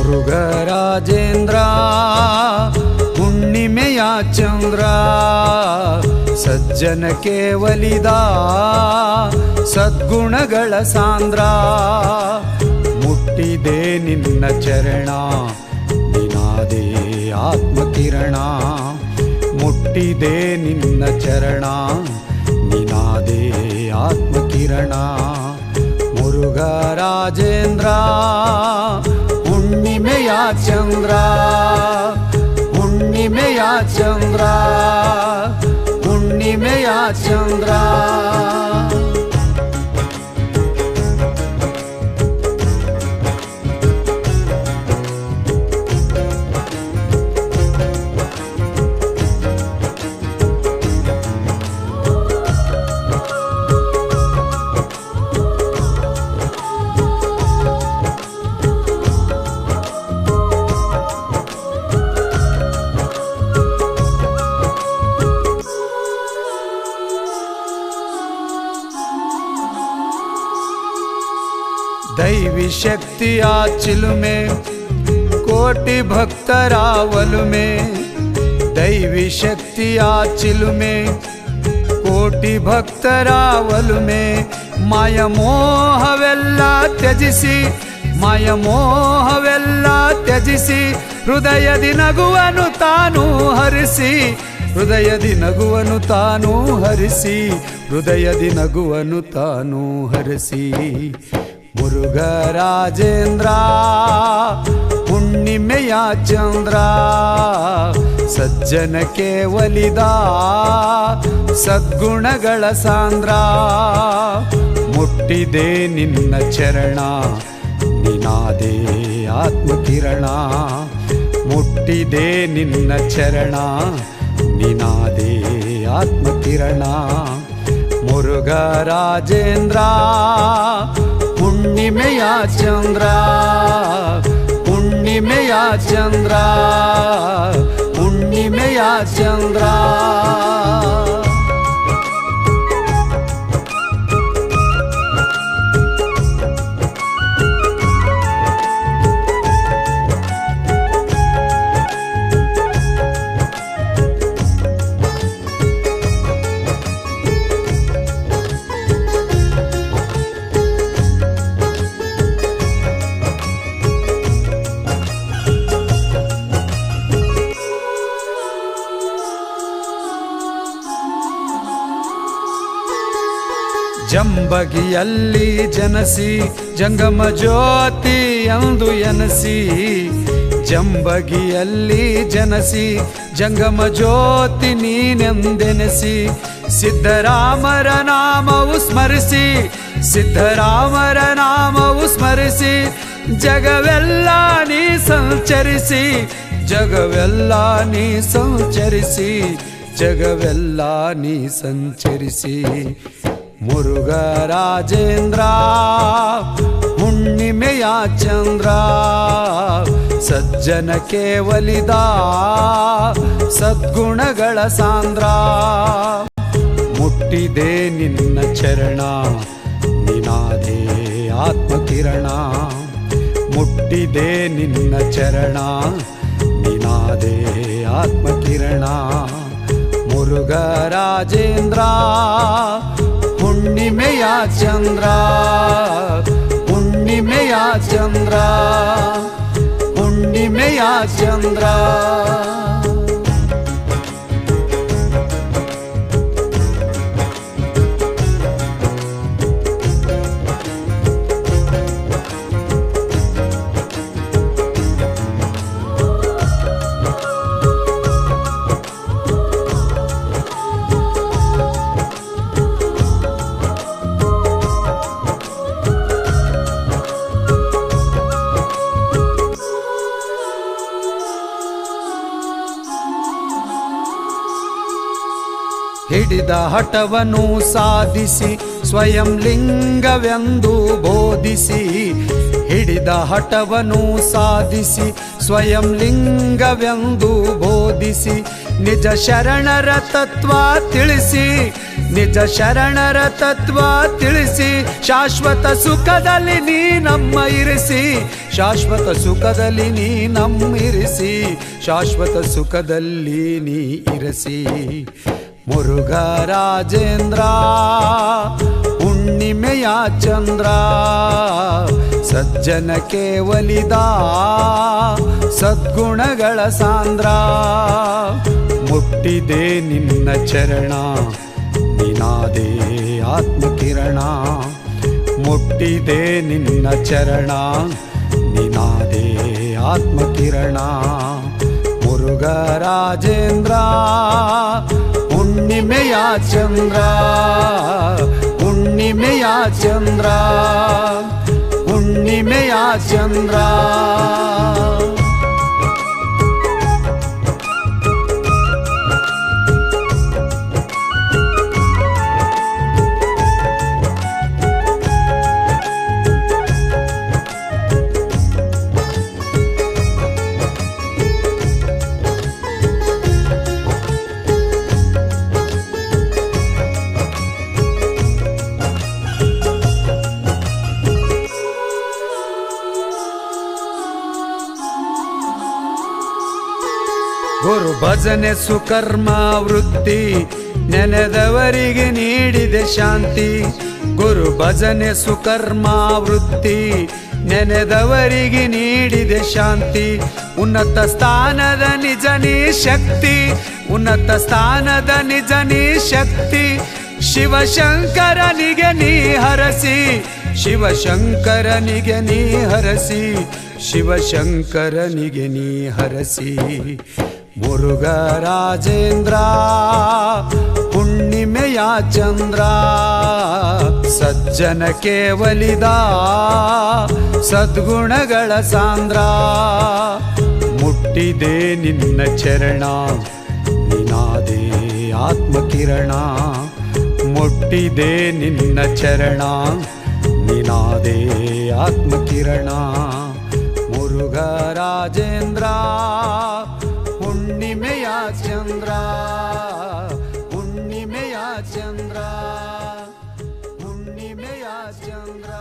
ಮುರುಘರಾಜೇಂದ್ರ ಹುಣ್ಣಿಮೆಯ ಚಂದ್ರ ಸಜ್ಜನಕ್ಕೆ ಒಲಿದ ಸದ್ಗುಣಗಳ ಸಾಂದ್ರ ಮುಟ್ಟಿದೆ ನಿನ್ನ ಚರಣ ನಿನಾದೇ ಆತ್ಮಕಿರಣ ಮುಟ್ಟಿದೆ ನಿನ್ನ ಚರಣ ನಿನಾದೇ ಆತ್ಮಕಿರಣ ಮುರುಘರಾಜೇಂದ್ರ ಹುಣ್ಣಿಮೆಯ ಚಂದ್ರ ಹುಣ್ಣಿಮೆಯ ಚಂದ್ರ ಹುಣ್ಣಿಮೆಯ ಚಂದ್ರ दैवी शक्तिया चिलुमे कोटि भक्ತರ ಒಲುಮೆ दैवी शक्तिया चिलुमे कोटि भक्ತರ ಒಲುಮೆ ಮಾಯ ಮೋಹವೆಲ್ಲ ತ್ಯಜಿಸಿ ಮಾಯ ಮೋಹವೆಲ್ಲ ತ್ಯಜಿಸಿ ಹೃದಯದಿ ನಗುವನು ತಾನು ಹರಿಸಿ ಹೃದಯದಿ ನಗುವನು ತಾನು ಹರಿಸಿ ಹೃದಯದಿ ನಗುವನು ತಾನು ಹರಿಸಿ ಮುರುಘರಾಜೇಂದ್ರ ಹುಣ್ಣಿಮೆಯ ಚಂದ್ರ ಸಜ್ಜನಕ್ಕೆ ಒಲಿದ ಸದ್ಗುಣಗಳ ಸಾಂದ್ರ ಮುಟ್ಟಿದೆ ನಿನ್ನ ಚರಣ ನಿನಾದೇ ಆತ್ಮಕಿರಣ ಮುಟ್ಟಿದೆ ನಿನ್ನ ಚರಣ ನಿನಾದೇ ಆತ್ಮಕಿರಣ ಮುರುಘರಾಜೇಂದ್ರ ಹುಣ್ಣಿಮೆಯ ಚಂದ್ರ ಹುಣ್ಣಿಮೆಯ ಚಂದ್ರ ಹುಣ್ಣಿಮೆಯ ಚಂದ್ರ ಜಂಬಗಿಯಲ್ಲಿ ಜನಸಿ ಜಂಗಮ ಜ್ಯೋತಿ ಎಂದು ಎನಸಿ ಜಂಬಗಿಯಲ್ಲಿ ಜನಸಿ ಜಂಗಮ ಜ್ಯೋತಿ ನೀನೆಂದೆನಸಿ ಸಿದ್ಧರಾಮರ ನಾಮವು ಸ್ಮರಿಸಿ ಸಿದ್ಧರಾಮರ ನಾಮವು ಸ್ಮರಿಸಿ ಜಗವೆಲ್ಲ ನೀ ಸಂಚರಿಸಿ ಜಗವೆಲ್ಲ ನೀ ಸಂಚರಿಸಿ ಜಗವೆಲ್ಲ ನೀ ಸಂಚರಿಸಿ ಮುರುಘರಾಜೇಂದ್ರ ಹುಣ್ಣಿಮೆಯ ಚಂದ್ರ ಸಜ್ಜನಕ್ಕೆ ಒಲಿದ ಸದ್ಗುಣಗಳ ಸಾಂದ್ರ ಮುಟ್ಟಿದೆ ನಿನ್ನ ಚರಣ ನಿನಾದೇ ಆತ್ಮಕಿರಣ ಮುಟ್ಟಿದೆ ನಿನ್ನ ಚರಣ ನಿನಾದೇ ಆತ್ಮಕಿರಣ ಮುರುಘರಾಜೇಂದ್ರ ಹುಣ್ಣಿಮೆಯ ಚಂದ್ರ ಹುಣ್ಣಿಮೆಯ ಚಂದ್ರ ಹುಣ್ಣಿಮೆಯ ಚಂದ್ರ ಹಿಡಿದ ಹಠವನ್ನು ಸಾಧಿಸಿ ಸ್ವಯಂ ಲಿಂಗವೆಂದು ಬೋಧಿಸಿ ಹಿಡಿದ ಹಠವನ್ನು ಸಾಧಿಸಿ ಸ್ವಯಂ ಲಿಂಗವೆಂದು ಬೋಧಿಸಿ ನಿಜ ಶರಣರ ತತ್ವ ತಿಳಿಸಿ ನಿಜ ಶರಣರ ತತ್ವ ತಿಳಿಸಿ ಶಾಶ್ವತ ಸುಖದಲ್ಲಿ ನೀ ನಮ್ಮ ಇರಿಸಿ ಶಾಶ್ವತ ಸುಖದಲ್ಲಿ ನೀ ನಮ್ಮಿರಿಸಿ ಶಾಶ್ವತ ಸುಖದಲ್ಲಿ ನೀ ಇರಿಸಿ ಮುರುಘರಾಜೇಂದ್ರ ಹುಣ್ಣಿಮೆಯ ಚಂದ್ರ ಸಜ್ಜನಕ್ಕೆ ಒಲಿದ ಸದ್ಗುಣಗಳ ಸಾಂದ್ರ ಮುಟ್ಟಿದೆ ನಿನ್ನ ಚರಣ ನಿನಾದೇ ಆತ್ಮಕಿರಣ ಮುಟ್ಟಿದೆ ನಿನ್ನ ಚರಣ ನಿನಾದೇ ಆತ್ಮಕಿರಣ ಮುರುಘರಾಜೇಂದ್ರ ಹುಣ್ಣಿಮೆಯ ಚಂದ್ರ ಹುಣ್ಣಿಮೆಯ ಚಂದ್ರ ಹುಣ್ಣಿಮೆಯ ಚಂದ್ರ ಗುರು ಭಜನೆ ಸುಕರ್ಮ ವೃತ್ತಿ ನೆನೆದವರಿಗೆ ನೀಡಿದೆ ಶಾಂತಿ ಗುರು ಭಜನೆ ಸುಕರ್ಮ ವೃತ್ತಿ ನೆನೆದವರಿಗೆ ನೀಡಿದೆ ಶಾಂತಿ ಉನ್ನತ ಸ್ಥಾನದ ನಿಜ ನೀ ಶಕ್ತಿ ಉನ್ನತ ಸ್ಥಾನದ ನಿಜ ನೀ ಶಕ್ತಿ ಶಿವಶಂಕರನಿಗೆ ನೀ ಹರಸಿ ಶಿವಶಂಕರನಿಗೆ ನೀ ಹರಸಿ ಶಿವಶಂಕರನಿಗೆ ನೀ ಹರಸಿ ಮುರುಘರಾಜೇಂದ್ರ ಹುಣ್ಣಿಮೆಯ ಚಂದ್ರ ಸಜ್ಜನಕ್ಕೆ ಒಲಿದ ಸದ್ಗುಣಗಳ ಸಾಂದ್ರ ಮುಟ್ಟಿದೆ ನಿನ್ನ ಚರಣ ನಿನಾದೇ ಆತ್ಮಕಿರಣ ಮುಟ್ಟಿದೆ ನಿನ್ನ ಚರಣ ನಿನಾದೇ ಆತ್ಮಕಿರಣ ಮುರುಘರಾಜೇಂದ್ರ ಹುಣ್ಣಿಮೆಯ ಚಂದ್ರ ಹುಣ್ಣಿಮೆಯ ಚಂದ್ರ ಹುಣ್ಣಿಮೆಯ ಚಂದ್ರ